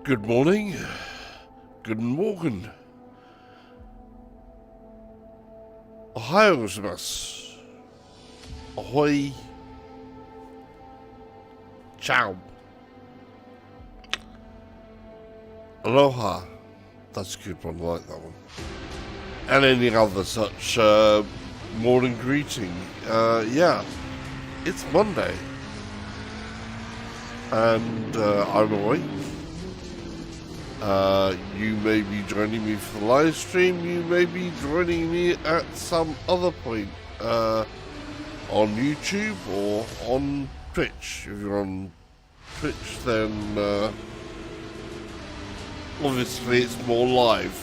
Good morning, good morning. Ohio gozaimasu. Ahoy. Ciao. Aloha. That's a good one, I like that one. And any other such morning greeting. Yeah, it's Monday. And I'm awake. You may be joining me for the live stream. You may be joining me at some other point on YouTube or on Twitch. If you're on Twitch, then obviously it's more live.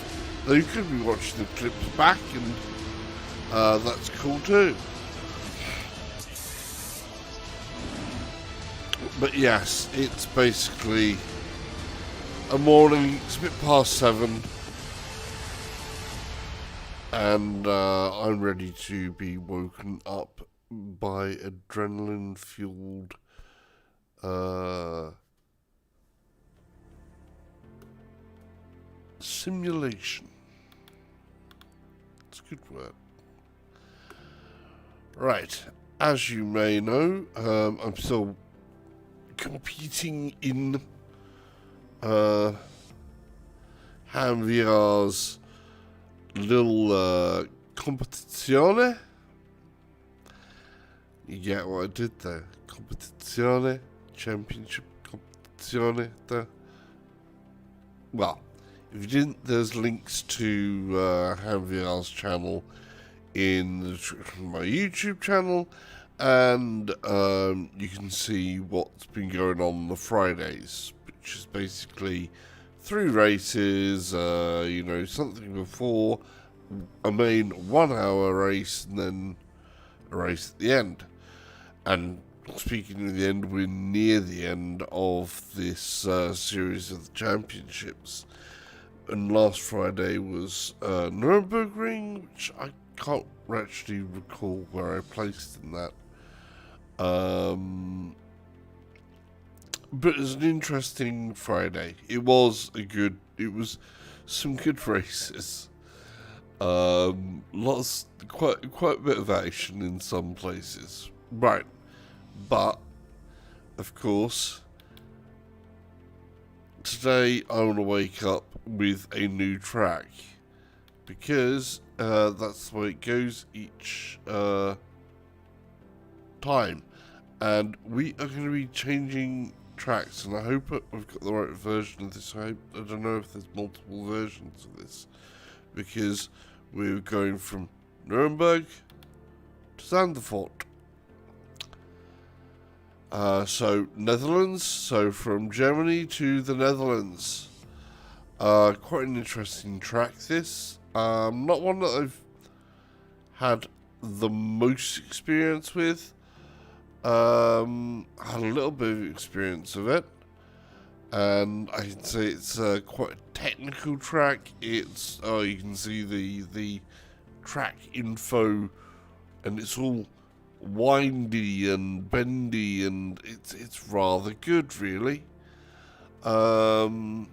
Though you could be watching the clips back, and that's cool too. But yes, it's basically a morning. It's a bit past 7, and I'm ready to be woken up by adrenaline-fueled simulation. It's a good word. Right, as you may know, I'm still competing in Ham VR's little competizione. You get what I did there? Competizione, championship competizione. Well, if you didn't, there's links to Ham VR's channel in my YouTube channel, and you can see what's been going on the Fridays, which is basically 3 races, you know, something before a main 1-hour race, and then a race at the end. And speaking of the end, we're near the end of this series of the championships. And last Friday was Nürburgring, which I can't actually recall where I placed in that. But it was an interesting Friday. It was some good races. Quite a bit of action in some places. Right. But, of course, today I want to wake up with a new track. Because that's the way it goes each time. And we are going to be changing tracks, and I hope I've got the right version of this. I don't know if there's multiple versions of this, because we're going from Nuremberg to Zandvoort. So Netherlands, so from Germany to the Netherlands. Quite an interesting track, this. Not one that I've had the most experience with. Had a little bit of experience of it, and I can say it's quite a technical track. It's you can see the track info, and it's all windy and bendy, and it's rather good, really. Quite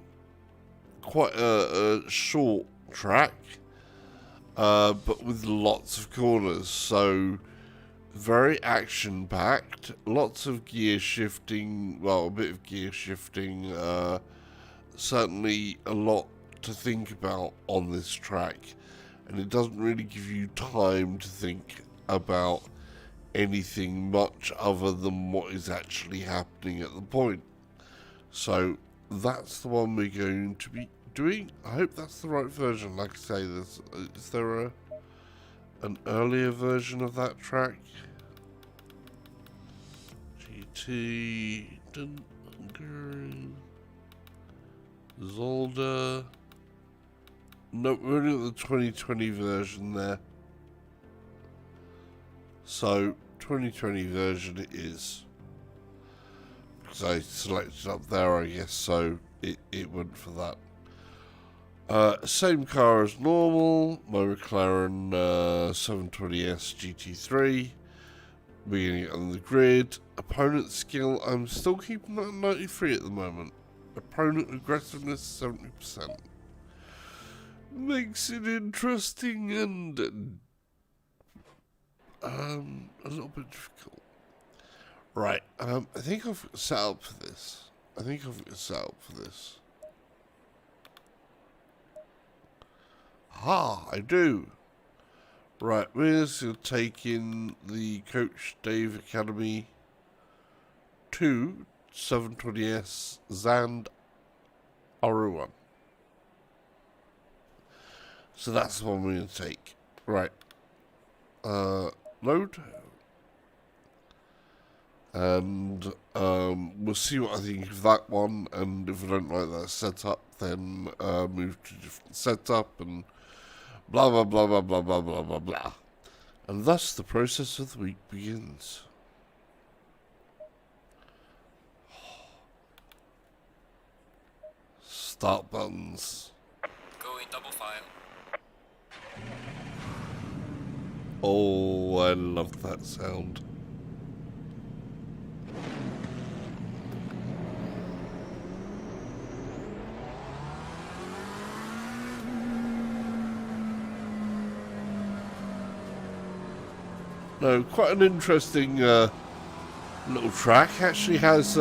a short track, but with lots of corners, so very action-packed, lots of gear shifting, well, a bit of gear shifting, certainly a lot to think about on this track, and it doesn't really give you time to think about anything much other than what is actually happening at the point. So that's the one we're going to be doing. I hope that's the right version. Like I say, is there an earlier version of that track? GT Hungary Zolder. No, we're only at the 2020 version there. So 2020 version it is. Because I selected up there, I guess, so it went for that. Same car as normal, my McLaren 720S GT3. We're going to get on the grid. Opponent skill, I'm still keeping that at 93 at the moment. Opponent aggressiveness 70%. Makes it interesting and a little bit difficult. Right, I think I've set up for this. I do. Right, we're just taking the Coach Dave Academy 2 720S Zand R1. So that's the one we're going to take. Right. Load. And we'll see what I think of that one. And if I don't like that setup, then move to a different setup and blah, blah, blah, blah, blah, blah, blah, blah, blah. And thus the process of the week begins. Start buttons. Go in double file. Oh, I love that sound. No, quite an interesting little track. Actually has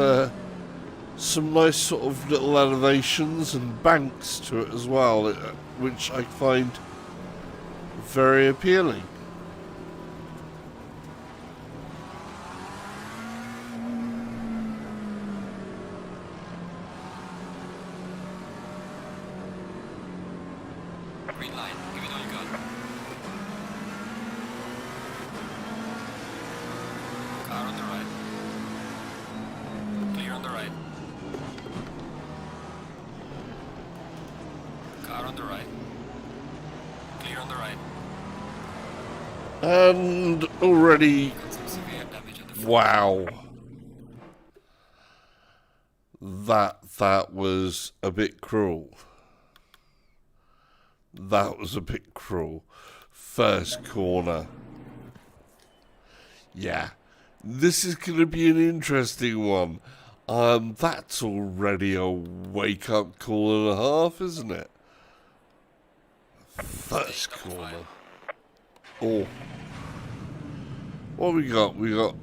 some nice sort of little elevations and banks to it as well, which I find very appealing. Green line, give it all you got. Car on the right. Clear on the right. Car on the right. Clear on the right. And already, Got some severe damage on the front. wow. That was a bit cruel. That was a bit cruel. First corner. Yeah. This is going to be an interesting one. That's already a wake-up call and a half, isn't it? First corner. Oh. What we got? We got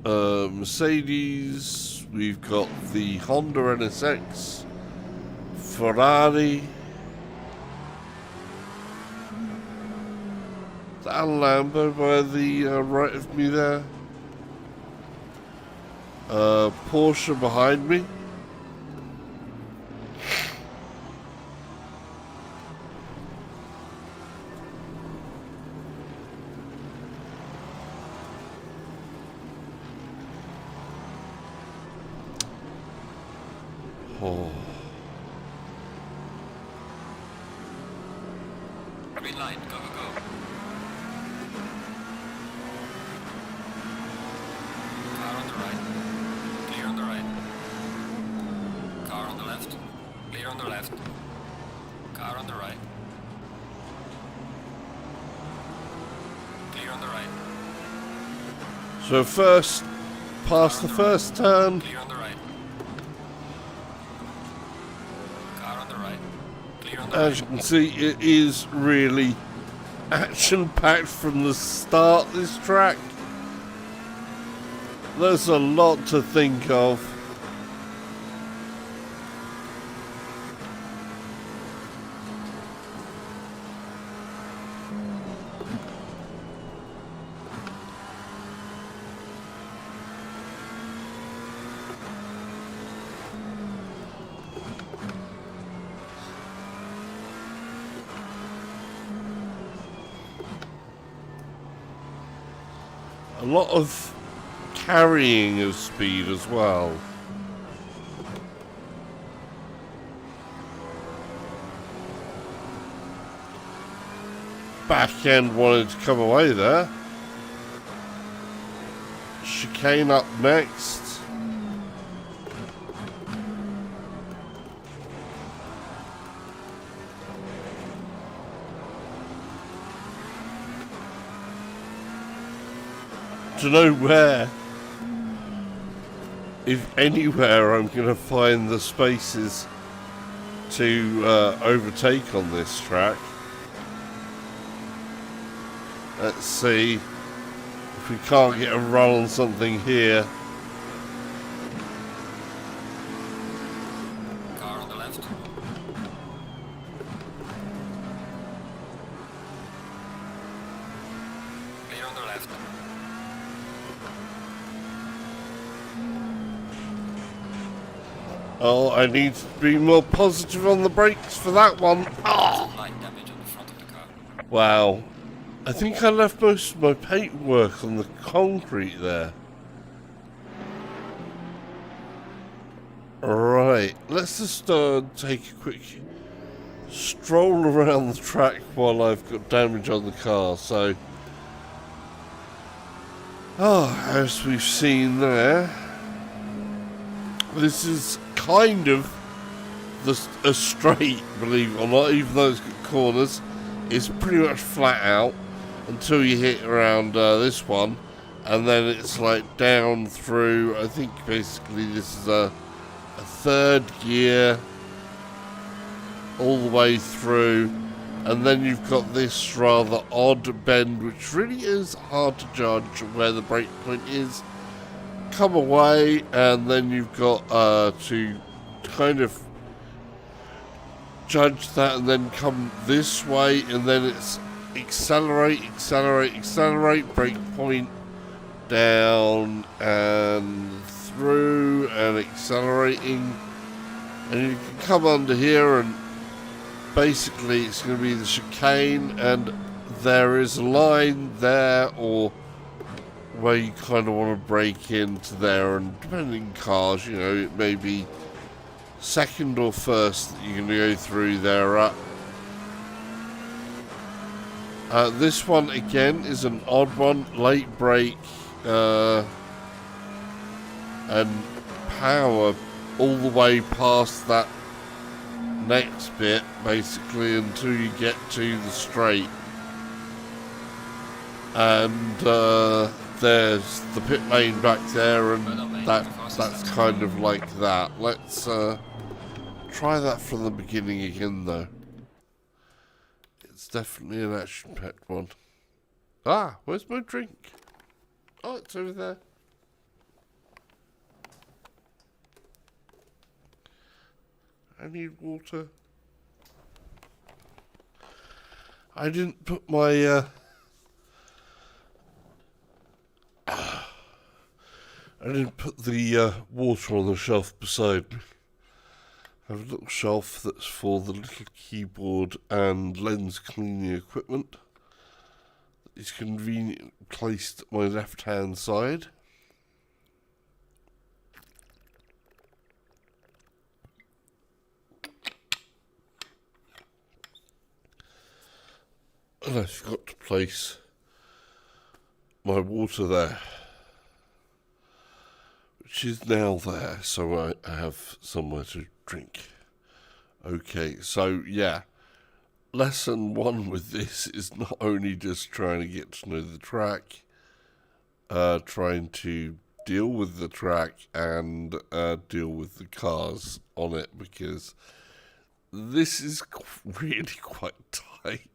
Mercedes. We've got the Honda NSX. Ferrari. That Lambo by the right of me there. Porsche behind me. Oh. Green line, go, go, go. Car on the right. Clear on the right. Car on the left. Clear on the left. Car on the right. Clear on the right. So first, past the first turn. Clear on the right. Car on the right. Clear on the As you right. can see, it is really action-packed from the start, this track. There's a lot to think of. A lot of carrying of speed as well. Back end wanted to come away there. Chicane up next. To know where if anywhere I'm going to find the spaces to overtake on this track. Let's see if we can't get a run on something here. Car on the left. Clear on the left. Oh, I need to be more positive on the brakes for that one. Oh. Light damage on the front of the car. Wow. I think I left most of my paintwork on the concrete there. Alright, let's just take a quick stroll around the track while I've got damage on the car. So, as we've seen there, this is kind of a straight, believe it or not, even though it's got corners. It's pretty much flat out until you hit around this one, and then it's like down through. I think basically this is a third gear all the way through, and then you've got this rather odd bend, which really is hard to judge where the brake point is. Come away, and then you've got to kind of judge that, and then come this way, and then it's accelerate, brake point down and through, and accelerating, and you can come under here, and basically it's going to be the chicane, and there is a line there, or where you kind of want to brake into there, and depending on cars, you know, it may be second or first that you're going to go through there. This one again is an odd one, late brake and power all the way past that next bit, basically, until you get to the straight. And there's the pit lane back there, and that's kind of like that. Let's try that from the beginning again, though. It's definitely an action-packed one. Ah, where's my drink? Oh, it's over there. I need water. I didn't put my I didn't put the water on the shelf beside me. I have a little shelf that's for the little keyboard and lens cleaning equipment. It's conveniently placed at my left hand side. And I forgot to place my water there, which is now there, so I have somewhere to drink. Okay, so yeah, lesson one with this is not only just trying to get to know the track, trying to deal with the track and deal with the cars on it, because this is really quite tight.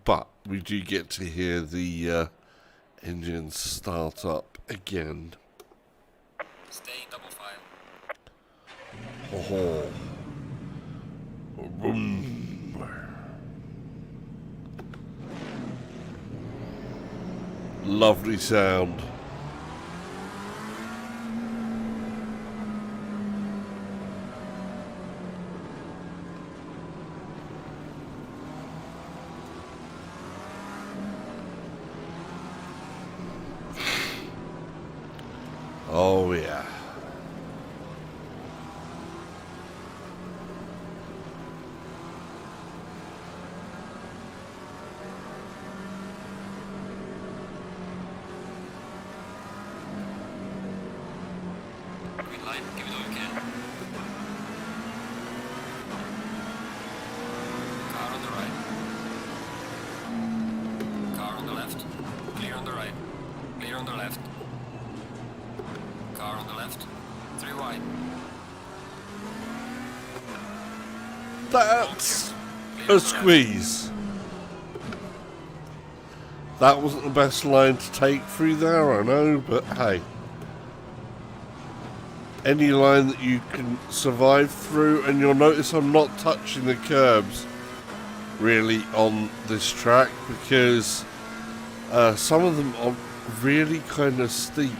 But we do get to hear the engine start up again. Stay in double file. Oh. Boom. Lovely sound. Oh yeah. Green light, give it all you can. Car on the right. Car Clear on the left. Car on the left. 3 wide. That's a squeeze. That wasn't the best line to take through there, I know, but hey. Any line that you can survive through, and you'll notice I'm not touching the curbs really on this track because some of them are really kind of steep.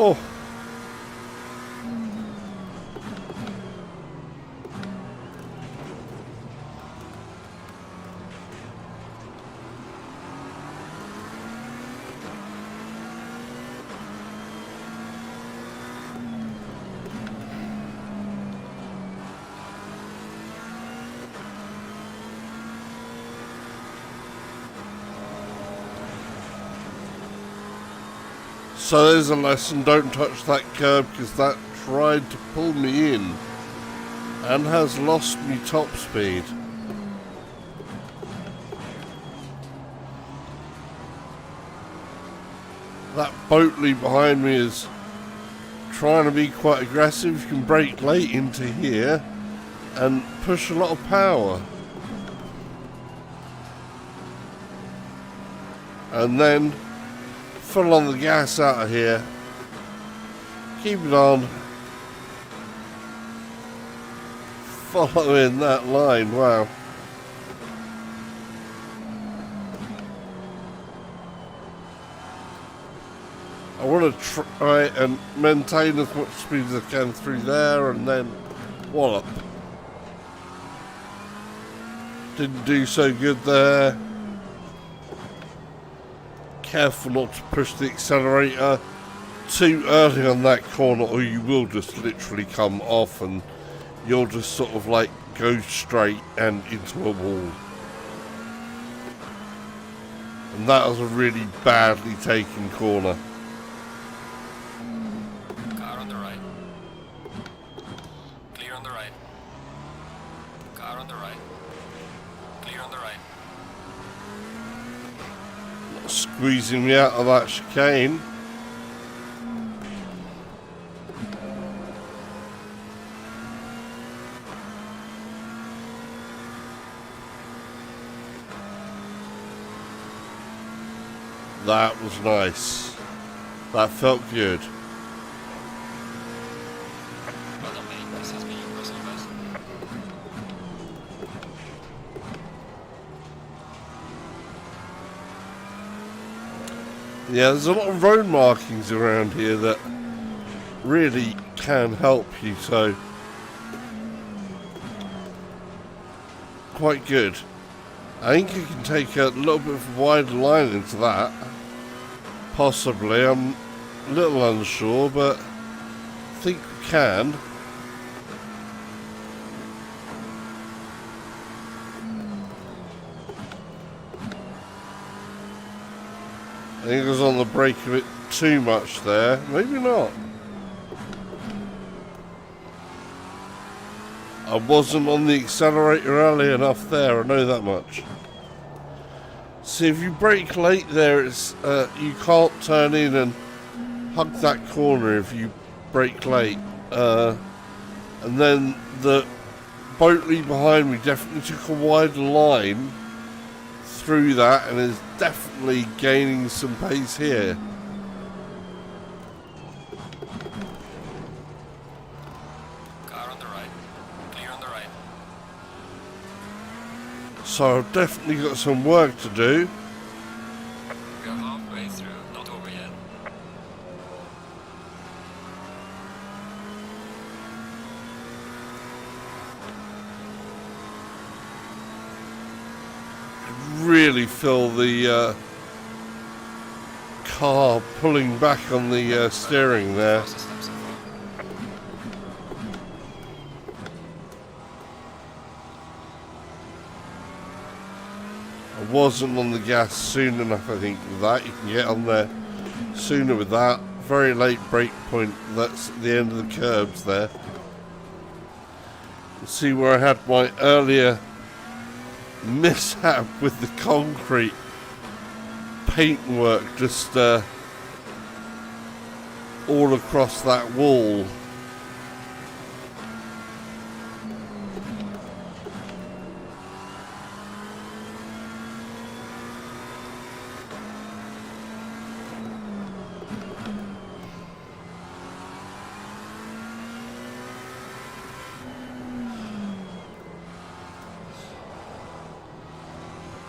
Oh. So there's a lesson, don't touch that curb because that tried to pull me in and has lost me top speed. That Boatley behind me is trying to be quite aggressive. You can brake late into here and push a lot of power. And then full on the gas out of here. Keep it on. Following that line, wow. I want to try and maintain as much speed as I can through there and then wallop. Didn't do so good there. Careful not to push the accelerator too early on that corner or you will just literally come off and you'll just sort of like go straight and into a wall. And that was a really badly taken corner. Car on the right. Clear on the right. Car on the right. Clear on the right. Squeezing me out of that chicane. That was nice. That felt good. Well done, mate. This has been your personal best. Yeah, there's a lot of road markings around here that really can help you, so quite good. I think you can take a little bit of a wider line into that. Possibly, I'm a little unsure, but I think we can. I think I was on the brake a bit too much there. Maybe not. I wasn't on the accelerator early enough there, I know that much. See, if you brake late there, it's you can't turn in and hug that corner if you brake late. And then the Boatley behind me definitely took a wider line through that and is definitely gaining some pace here. Car on the right. Clear on the right. So I've definitely got some work to do. We are halfway through, not over yet. really feel the car pulling back on the steering there. Fastest lap so far. I wasn't on the gas soon enough, I think, with that. You can get on there sooner with that. Very late brake point. That's the end of the curbs there. See where I had my earlier mishap with the concrete paintwork just all across that wall.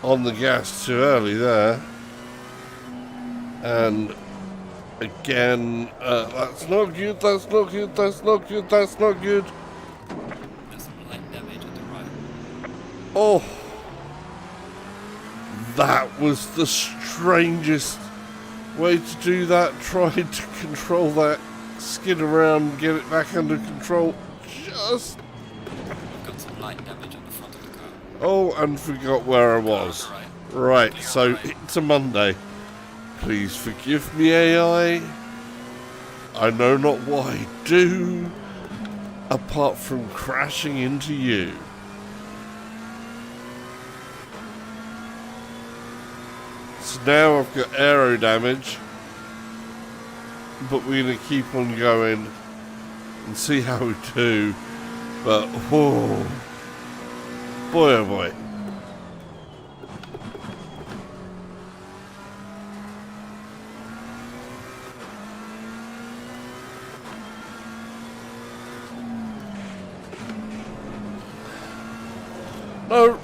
On the gas too early there, and again, that's not good, that's not good, that's not good, that's not good. There's some light damage at the right. Oh, that was the strangest way to do that, trying to control that, skid around, get it back under control, just... Got some light damage on the front of the car. Oh, and forgot where I was. Car on the right. Right, Clear so on the right. it's a Monday. Please forgive me, AI. I know not what I do, apart from crashing into you. So now I've got aero damage, but we're going to keep on going and see how we do. But, oh, boy oh boy. No.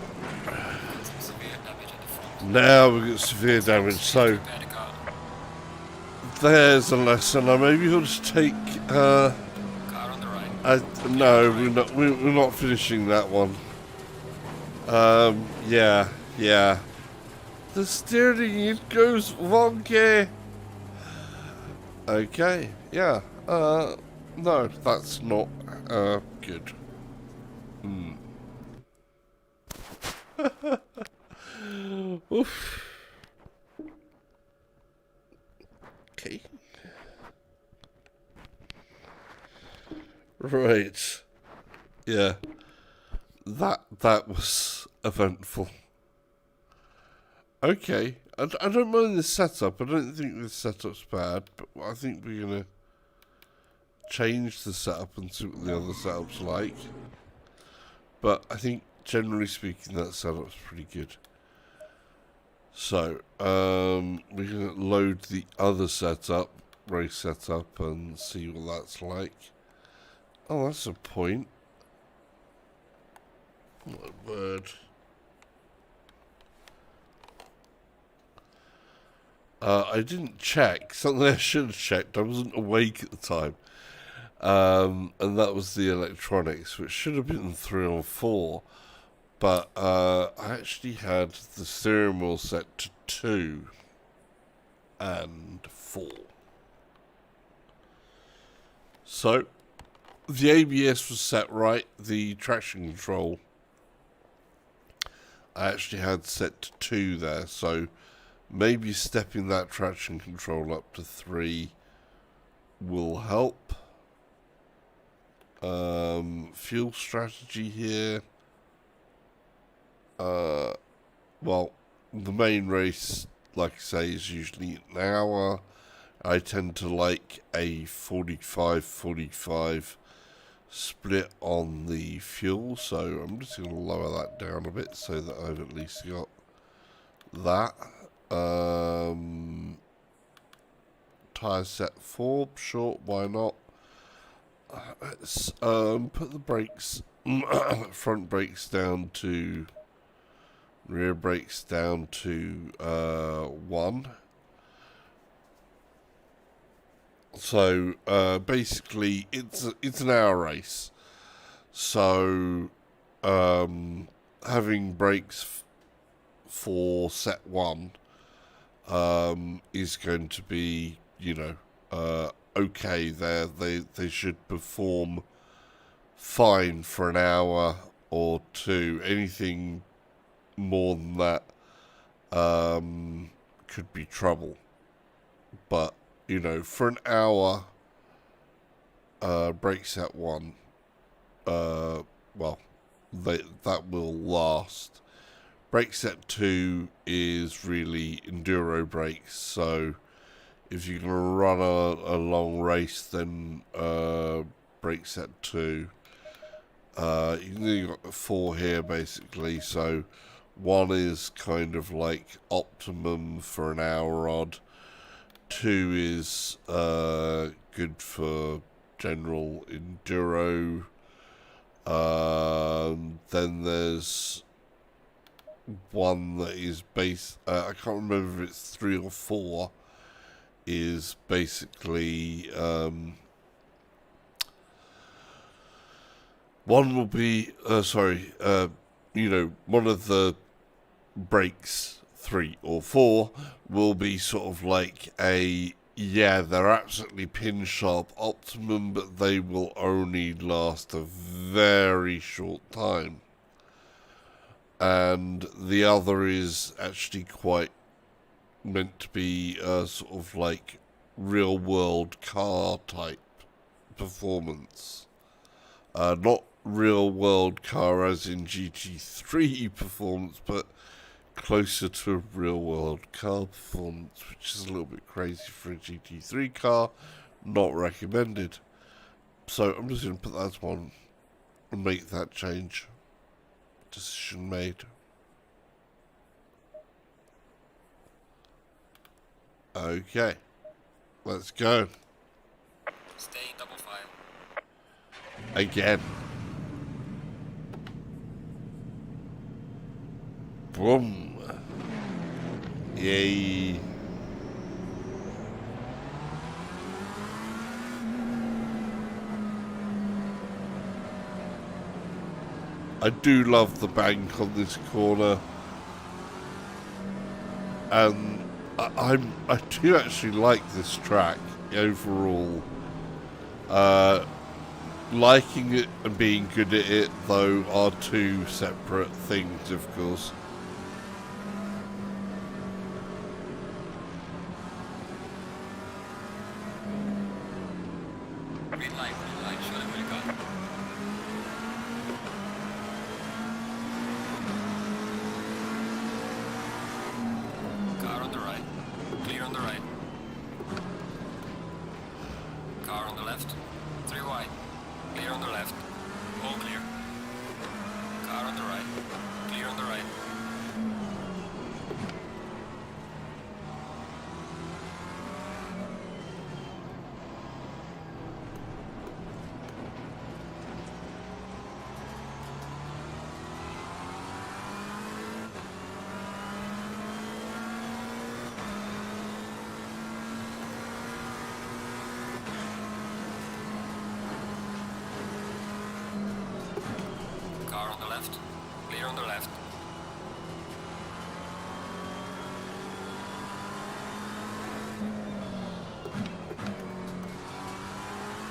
Got some severe damage at the front. Now we've got severe damage, so Repair the car. there's a lesson. I maybe ought to take. Car on the right. No, we're not finishing that one. Yeah. The steering it goes wonky. Okay, yeah. No, that's not good. Oof. Okay. Right. Yeah. That was eventful. Okay. I don't mind this setup. I don't think this setup's bad, but I think we're gonna change the setup and see what the other setup's like. But I think generally speaking that setup's pretty good. So, we're gonna load the other setup, race setup, and see what that's like. Oh, that's a point. My word. I didn't check. Something I should have checked. I wasn't awake at the time. And that was the electronics, which should have been 3 or 4. But I actually had the steering wheel set to 2 and 4. So, the ABS was set right. The traction control I actually had set to 2 there. So, maybe stepping that traction control up to 3 will help. Fuel strategy here. Well, the main race, like I say, is usually an hour. I tend to like a 45-45 split on the fuel, so I'm just going to lower that down a bit so that I've at least got that. Tyre set 4, sure, why not? Let's put the brakes, front brakes down to, rear brakes down to 1. So basically, it's an hour race. So having brakes for set 1 is going to be, okay there. They should perform fine for an hour or two. Anything more than that could be trouble. But, for an hour, brake set 1, that will last. Brake set 2 is really enduro brakes, so if you're going to run a long race, then brake set 2. You've got 4 here basically, so 1 is kind of like optimum for an hour odd. 2 is good for general enduro. Then there's 1 that is I can't remember if it's 3 or 4, is basically 1 will be one of the brakes, 3 or 4, will be sort of like they're absolutely pin sharp optimum, but they will only last a very short time. And the other is actually quite meant to be sort of like real world car type performance. Not real world car as in GT3 performance, but closer to a real world car performance, which is a little bit crazy for a GT3 car. Not recommended. So I'm just going to put that as 1 and make that change. Decision made. Okay, let's go. Stay in double file. Again. Boom. Yay. I do love the bank on this corner, and I do actually like this track overall. Liking it and being good at it, though, are 2 separate things, of course. Green light, show them what you got. Car on the right, clear on the right. Car on the left, 3 wide, clear on the left, all clear. Car on the right, clear on the right. Car on the left, clear on the left.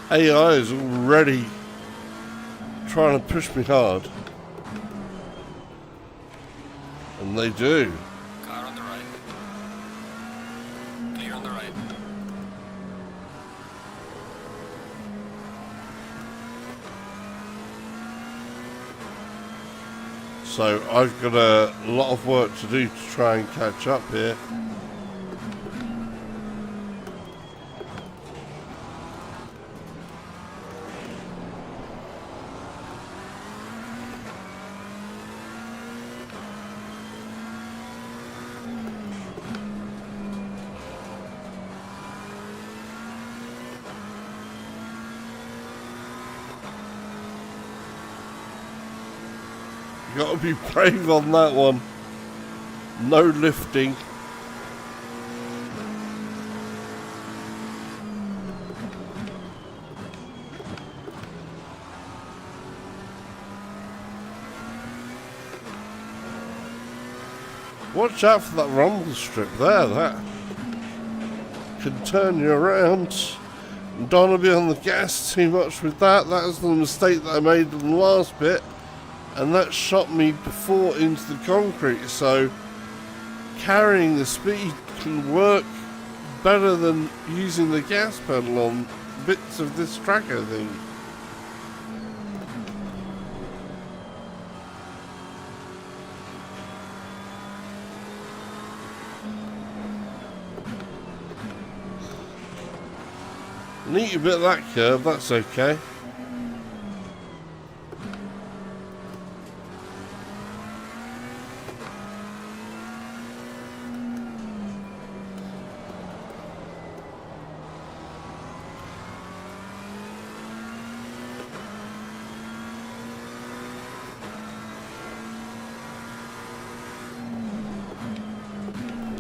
AI is already trying to push me hard. And they do. Car on the right, clear on the right. So I've got a lot of work to do to try and catch up here. You got to be brave on that one. No lifting. Watch out for that rumble strip there. That can turn you around. Don't want to be on the gas too much with that. That was the mistake that I made in the last bit. And that shot me before into the concrete. So carrying the speed can work better than using the gas pedal on bits of this track, I think. Neat a bit of that curve, that's okay.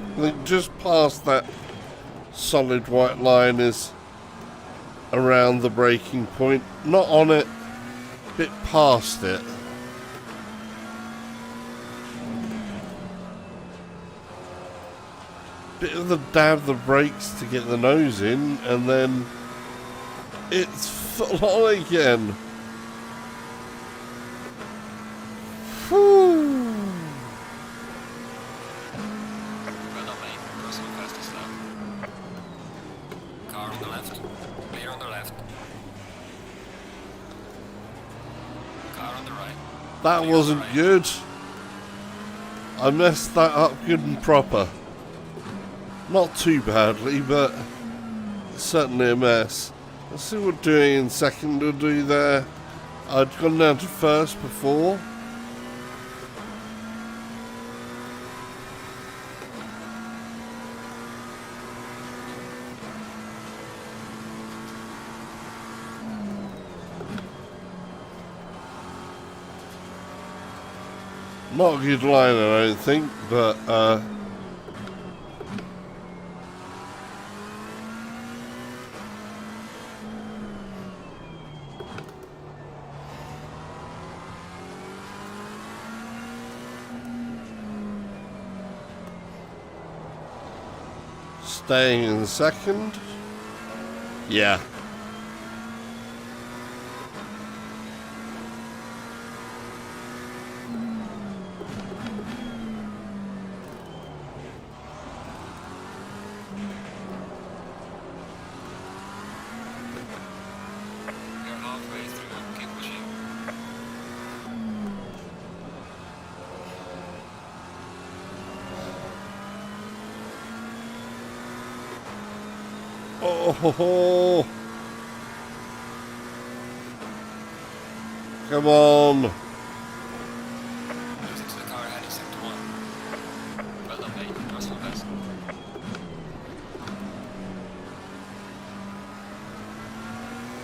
I think just past that solid white line is around the braking point. Not on it, a bit past it. Bit of the dab the brakes to get the nose in, and then it's full on again. Whew. Well done, mate. Personal fastest lap. Car on the left. Clear on the left. Car on the right. That Clear wasn't on the right. good. I messed that up good and proper. Not too badly, but certainly a mess. Let's see what doing in second will do there. I'd gone down to first before. Not a good line, I don't think, but staying in second. Yeah. You're halfway through. Keep pushing. Oh, ho, ho. Come on. Lose it to the car ahead in sector 1. Well done, mate. Personal best.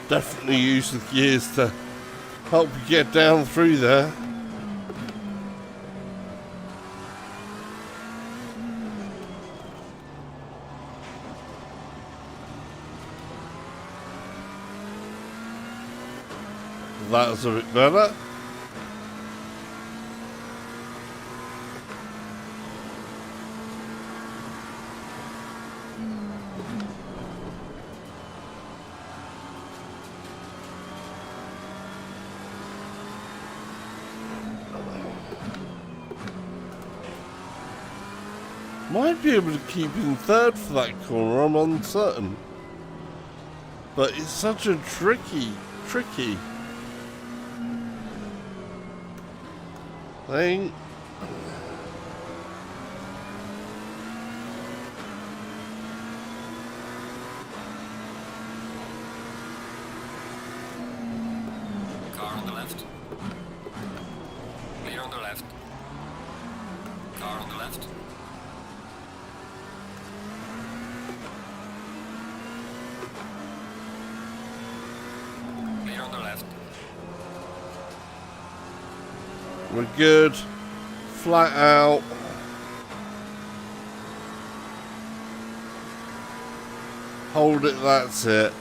Definitely use the gears to help you get down through there. That's a bit better. Might be able to keep in third for that corner, I'm uncertain. But it's such a tricky thing. Car on the left. Clear on the left. Car on the left. Clear on the left. We're good. Flat out. Hold it, that's it.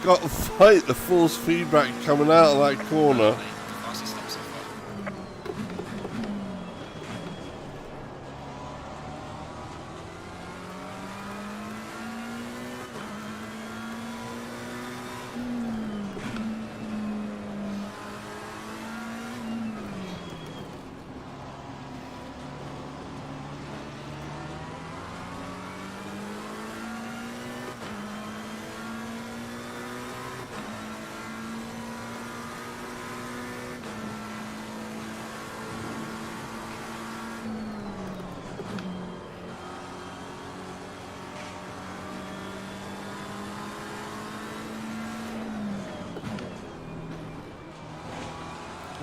Got to fight the force feedback coming out of that corner. Mate, the fastest lap so far.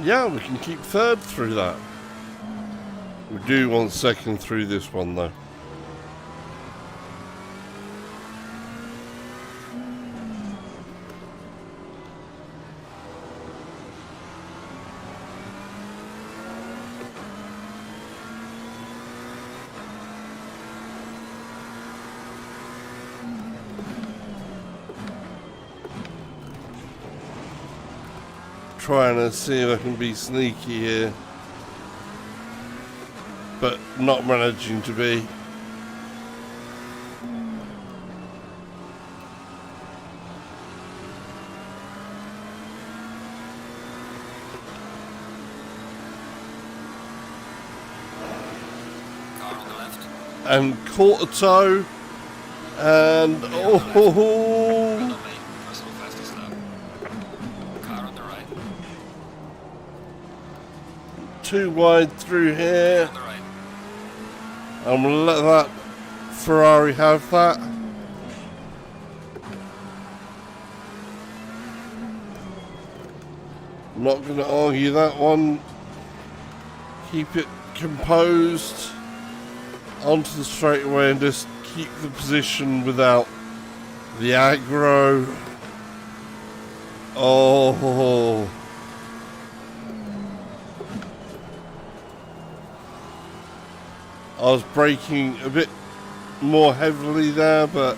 Yeah, we can keep third through that. We do want second through this one though. Trying to see if I can be sneaky here, but not managing to be. Car on the left. And caught a toe, and Well oh, done, mate. First of all, fastest lap. Car on the right. too wide through here. On the right. I'm gonna let that Ferrari have that. Not gonna argue that one. Keep it composed onto the straightaway and just keep the position without the aggro. Oh. I was braking a bit more heavily there, but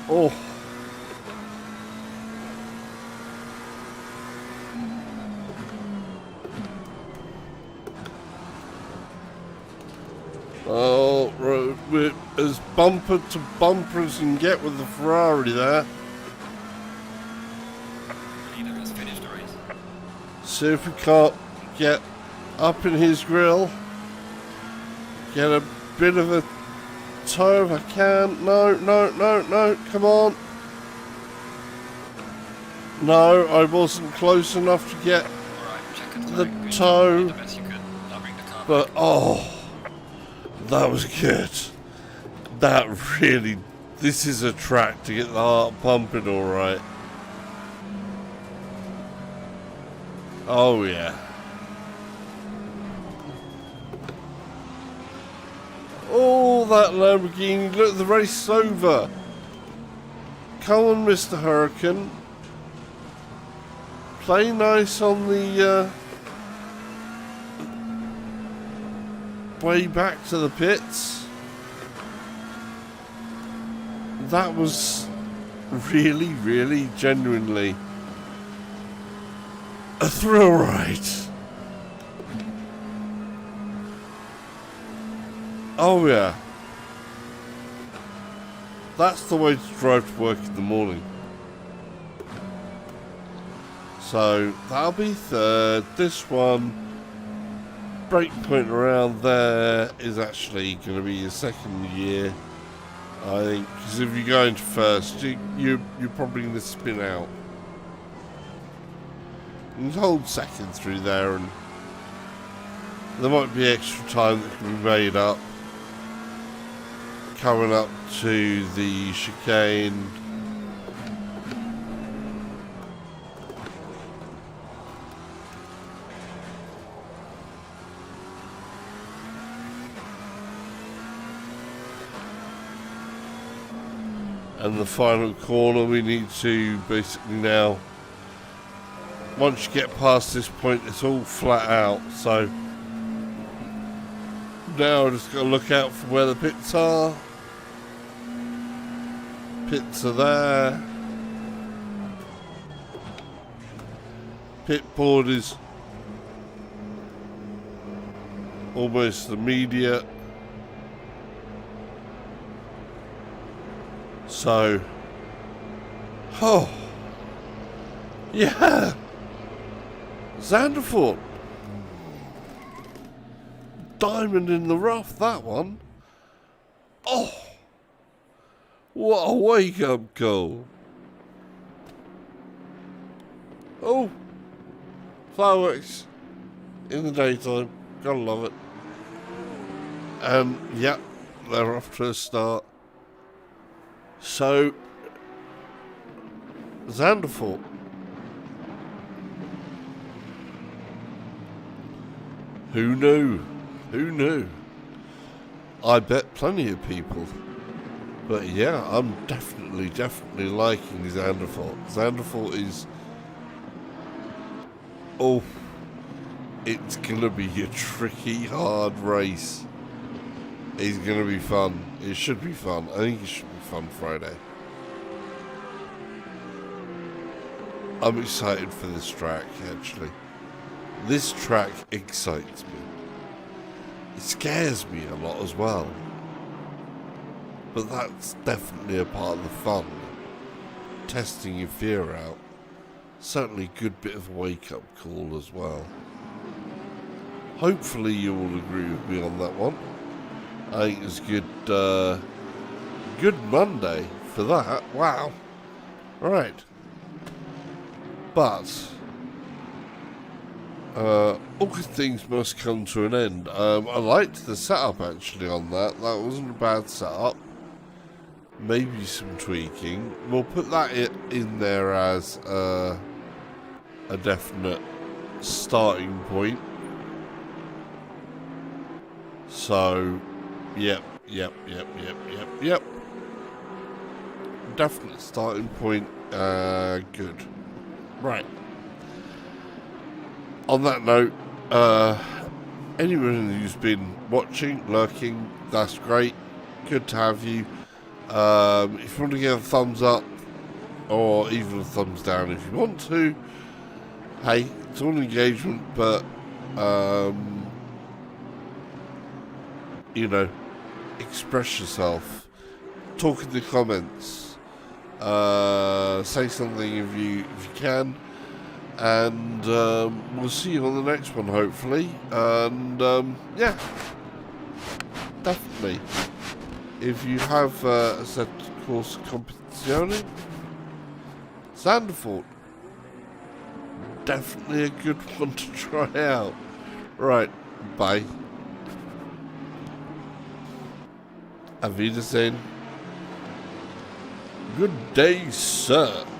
oh. Oh, we're as bumper to bumper as you can get with the Ferrari there. The leader has finished the race. See if we can't get up in his grill. Get a bit of a toe if I can. No, no, no, no, come on. No, I wasn't close enough to get Alright, check it. the Good. toe. Did the best you could. Now bring the car But back. oh, that was good. That really, this is a track to get the heart pumping all right. Oh yeah. Oh, that Lamborghini, look, the race is over. Come on, Mr. Hurricane. Play nice on the way back to the pits. That was really, really, genuinely a thrill ride. Oh yeah. That's the way to drive to work in the morning. So that'll be third. This one, break point around there, is actually going to be your second year, I think. Because if you go into first, you're probably going to spin out. You can hold second through there, and there might be extra time that can be made up. Coming up to the chicane. And the final corner, we need to basically now, once you get past this point, it's all flat out. So now I just got to look out for where the pits are. Pits are there. Pit board is almost immediate. So, oh, yeah, Zandvoort, diamond in the rough, that one. Oh, What a wake-up call. Oh, fireworks in the daytime. Gotta love it. Yeah, they're off to a start. So, Zandvoort. Who knew? Who knew? I bet plenty of people. But yeah, I'm definitely liking Zandvoort. Zandvoort is... Oh, it's gonna be a tricky, hard race. It's gonna be fun. It should be fun. I think it should be fun Friday. I'm excited for this track, actually. This track excites me. It scares me a lot as well. But that's definitely a part of the fun. Testing your fear out. Certainly a good bit of a wake-up call as well. Hopefully you will agree with me on that one. I think it's good Monday for that. Wow. Right. But all good things must come to an end. I liked the setup actually on that. That wasn't a bad setup. Maybe some tweaking. We'll put that in there as a definite starting point. So, yep. Definite starting point. Good. Right. On that note, anyone who's been watching, lurking, that's great. Good to have you. If you want to give a thumbs up, or even a thumbs down if you want to, hey, it's all engagement, but, you know, express yourself. Talk in the comments. Say something if you can. And we'll see you on the next one, hopefully. And yeah, definitely. If you have Assetto Corsa Competizione, Zandvoort, definitely a good one to try out. Right, bye. Auf Wiedersehen. Good day, sir.